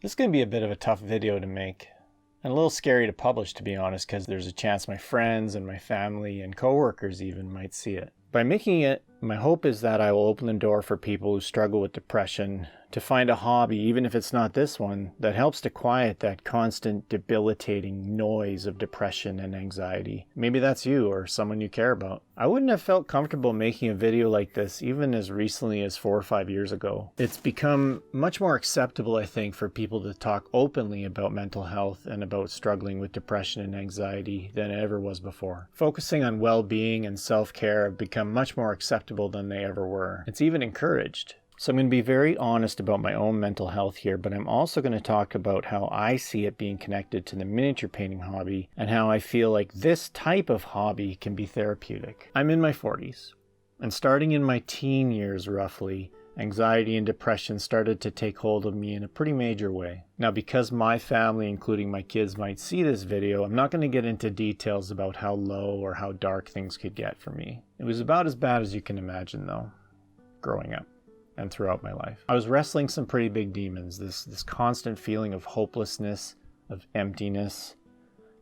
This is going to be a bit of a tough video to make, and a little scary to publish, to be honest, because there's a chance my friends and my family and coworkers even might see it. By making it, my hope is that I will open the door for people who struggle with depression to find a hobby, even if it's not this one, that helps to quiet that constant debilitating noise of depression and anxiety. Maybe that's you or someone you care about. I wouldn't have felt comfortable making a video like this even as recently as 4 or 5 years ago. It's become much more acceptable, I think, for people to talk openly about mental health and about struggling with depression and anxiety than it ever was before. Focusing on well-being and self-care have become much more acceptable than they ever were. It's even encouraged. So I'm going to be very honest about my own mental health here, but I'm also going to talk about how I see it being connected to the miniature painting hobby and how I feel like this type of hobby can be therapeutic. I'm in my 40s, and starting in my teen years roughly, anxiety and depression started to take hold of me in a pretty major way. Now, because my family, including my kids, might see this video, I'm not going to get into details about how low or how dark things could get for me. It was about as bad as you can imagine, though, growing up and throughout my life. I was wrestling some pretty big demons, this constant feeling of hopelessness, of emptiness,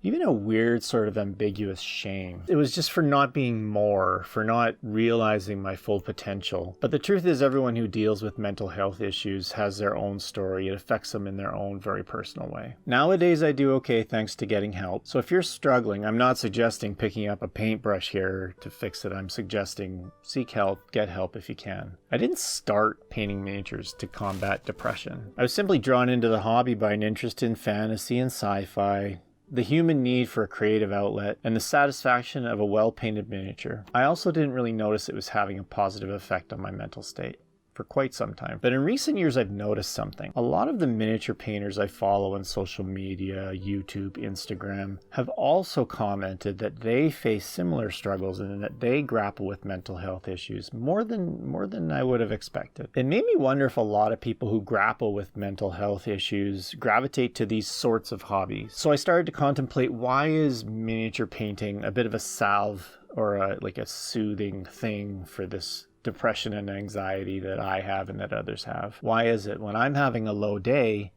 even a weird sort of ambiguous shame. It was just for not being more, for not realizing my full potential. But the truth is, everyone who deals with mental health issues has their own story. It affects them in their own very personal way. Nowadays, I do okay thanks to getting help. So if you're struggling, I'm not suggesting picking up a paintbrush here to fix it. I'm suggesting seek help, get help if you can. I didn't start painting miniatures to combat depression. I was simply drawn into the hobby by an interest in fantasy and sci-fi, the human need for a creative outlet, and the satisfaction of a well-painted miniature. I also didn't really notice it was having a positive effect on my mental state for quite some time. But in recent years, I've noticed something. A lot of the miniature painters I follow on social media, YouTube, Instagram, have also commented that they face similar struggles and that they grapple with mental health issues more than I would have expected. It made me wonder if a lot of people who grapple with mental health issues gravitate to these sorts of hobbies. So I started to contemplate, why is miniature painting a bit of a salve or a soothing thing for this depression and anxiety that I have and that others have? Why is it when I'm having a low day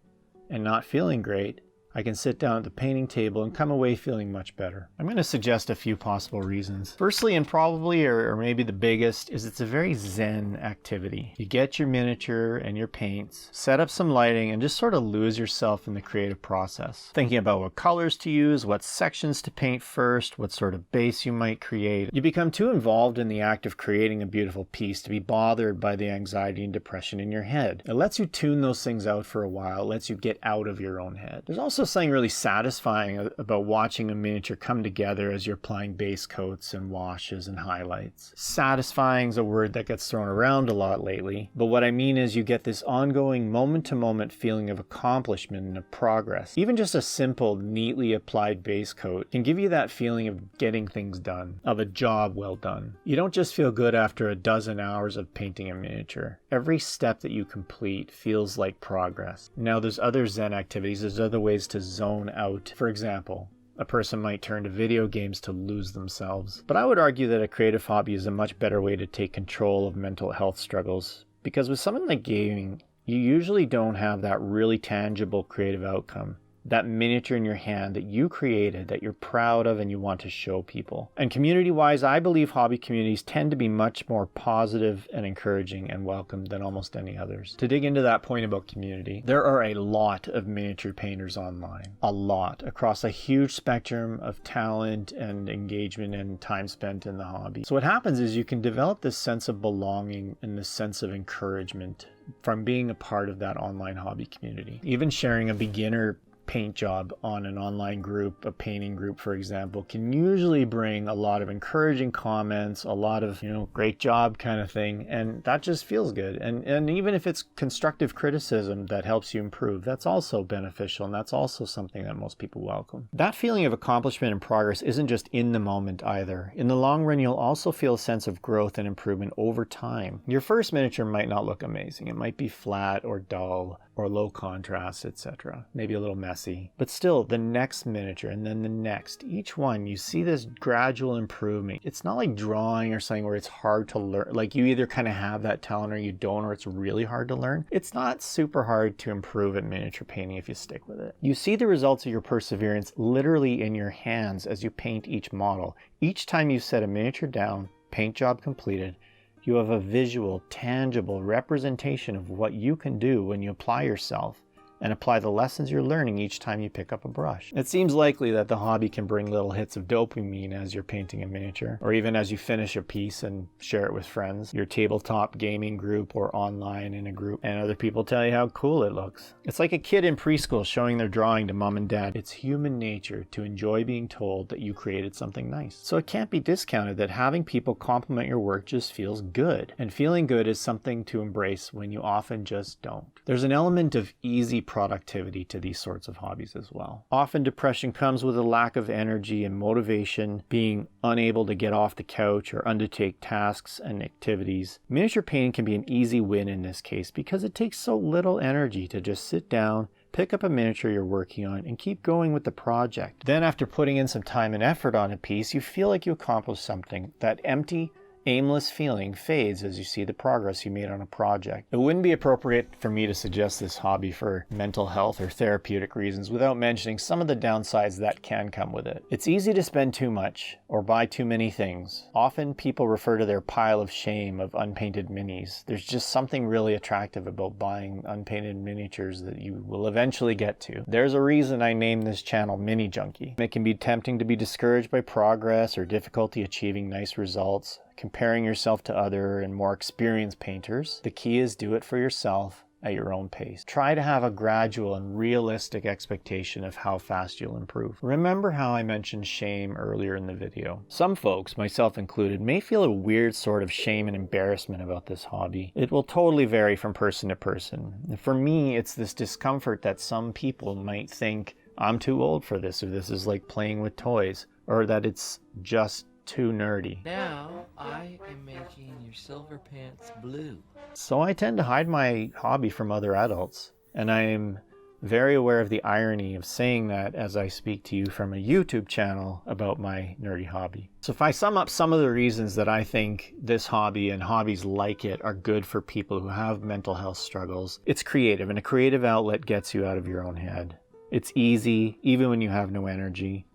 and not feeling great, I can sit down at the painting table and come away feeling much better? I'm going to suggest a few possible reasons. Firstly, and probably or maybe the biggest, is it's a very zen activity. You get your miniature and your paints, set up some lighting, and just sort of lose yourself in the creative process. Thinking about what colors to use, what sections to paint first, what sort of base you might create. You become too involved in the act of creating a beautiful piece to be bothered by the anxiety and depression in your head. It lets you tune those things out for a while. It lets you get out of your own head. There's also something really satisfying about watching a miniature come together as you're applying base coats and washes and highlights. Satisfying is a word that gets thrown around a lot lately, but what I mean is you get this ongoing moment-to-moment feeling of accomplishment and of progress. Even just a simple, neatly applied base coat can give you that feeling of getting things done, of a job well done. You don't just feel good after a dozen hours of painting a miniature. Every step that you complete feels like progress. Now, there's other Zen activities, there's other ways to zone out. For example, a person might turn to video games to lose themselves. But I would argue that a creative hobby is a much better way to take control of mental health struggles, because with something like gaming, you usually don't have that really tangible creative outcome. That miniature in your hand that you created, that you're proud of and you want to show people. And community-wise, I believe hobby communities tend to be much more positive and encouraging and welcome than almost any others. To dig into that point about community, there are a lot of miniature painters online. A lot, across a huge spectrum of talent and engagement and time spent in the hobby. So what happens is you can develop this sense of belonging and this sense of encouragement from being a part of that online hobby community. Even sharing a beginner paint job on an online group, a painting group, for example, can usually bring a lot of encouraging comments, a lot of, great job kind of thing. And that just feels good. And even if it's constructive criticism that helps you improve, that's also beneficial. And that's also something that most people welcome. That feeling of accomplishment and progress isn't just in the moment either. In the long run, you'll also feel a sense of growth and improvement over time. Your first miniature might not look amazing. It might be flat or dull or low contrast, etc. Maybe a little messy. messy. But still, the next miniature and then the next, each one, you see this gradual improvement. It's not like drawing or something where it's hard to learn. Like you either kind of have that talent or you don't, or it's really hard to learn. It's not super hard to improve at miniature painting if you stick with it. You see the results of your perseverance literally in your hands as you paint each model. Each time you set a miniature down, paint job completed, you have a visual, tangible representation of what you can do when you apply yourself and apply the lessons you're learning each time you pick up a brush. It seems likely that the hobby can bring little hits of dopamine as you're painting a miniature, or even as you finish a piece and share it with friends, your tabletop gaming group or online in a group, and other people tell you how cool it looks. It's like a kid in preschool showing their drawing to mom and dad. It's human nature to enjoy being told that you created something nice. So it can't be discounted that having people compliment your work just feels good. And feeling good is something to embrace when you often just don't. There's an element of easy productivity to these sorts of hobbies as well. Often depression comes with a lack of energy and motivation, being unable to get off the couch or undertake tasks and activities. Miniature painting can be an easy win in this case because it takes so little energy to just sit down, pick up a miniature you're working on, and keep going with the project. Then after putting in some time and effort on a piece, you feel like you accomplished something. That empty, aimless feeling fades as you see the progress you made on a project. It wouldn't be appropriate for me to suggest this hobby for mental health or therapeutic reasons without mentioning some of the downsides that can come with it. It's easy to spend too much or buy too many things. Often people refer to their pile of shame of unpainted minis. There's just something really attractive about buying unpainted miniatures that you will eventually get to. There's a reason I named this channel Mini Junkie. It can be tempting to be discouraged by progress or difficulty achieving nice results, comparing yourself to other and more experienced painters. The key is do it for yourself at your own pace. Try to have a gradual and realistic expectation of how fast you'll improve. Remember how I mentioned shame earlier in the video. Some folks, myself included, may feel a weird sort of shame and embarrassment about this hobby. It will totally vary from person to person. For me, it's this discomfort that some people might think I'm too old for this, or this is like playing with toys, or that it's just too nerdy. Now I am making your silver pants blue. So I tend to hide my hobby from other adults, and I am very aware of the irony of saying that as I speak to you from a YouTube channel about my nerdy hobby. So if I sum up some of the reasons that I think this hobby and hobbies like it are good for people who have mental health struggles, it's creative, and a creative outlet gets you out of your own head. It's easy, even when you have no energy.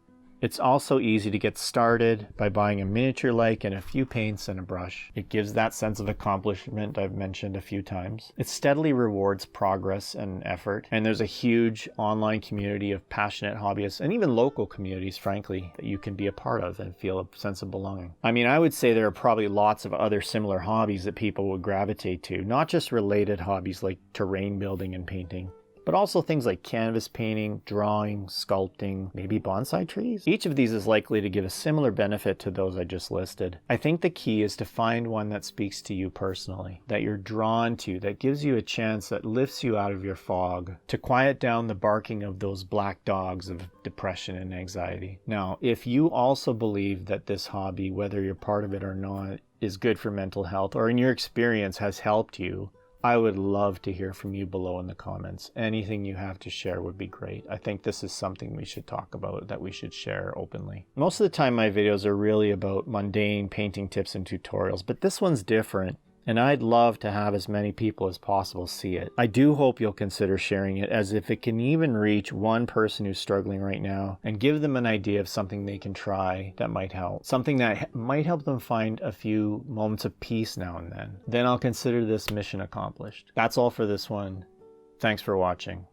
It's also easy to get started by buying a miniature like and a few paints and a brush. It gives that sense of accomplishment I've mentioned a few times. It steadily rewards progress and effort. And there's a huge online community of passionate hobbyists and even local communities, frankly, that you can be a part of and feel a sense of belonging. I mean, I would say there are probably lots of other similar hobbies that people would gravitate to, not just related hobbies like terrain building and painting, but also things like canvas painting, drawing, sculpting, maybe bonsai trees. Each of these is likely to give a similar benefit to those I just listed. I think the key is to find one that speaks to you personally, that you're drawn to, that gives you a chance, that lifts you out of your fog, to quiet down the barking of those black dogs of depression and anxiety. Now, if you also believe that this hobby, whether you're part of it or not, is good for mental health, or in your experience has helped you, I would love to hear from you below in the comments. Anything you have to share would be great. I think this is something we should talk about, that we should share openly. Most of the time my videos are really about mundane painting tips and tutorials, but this one's different, and I'd love to have as many people as possible see it. I do hope you'll consider sharing it, as if it can even reach one person who's struggling right now and give them an idea of something they can try that might help. Something that might help them find a few moments of peace now and then. Then I'll consider this mission accomplished. That's all for this one. Thanks for watching.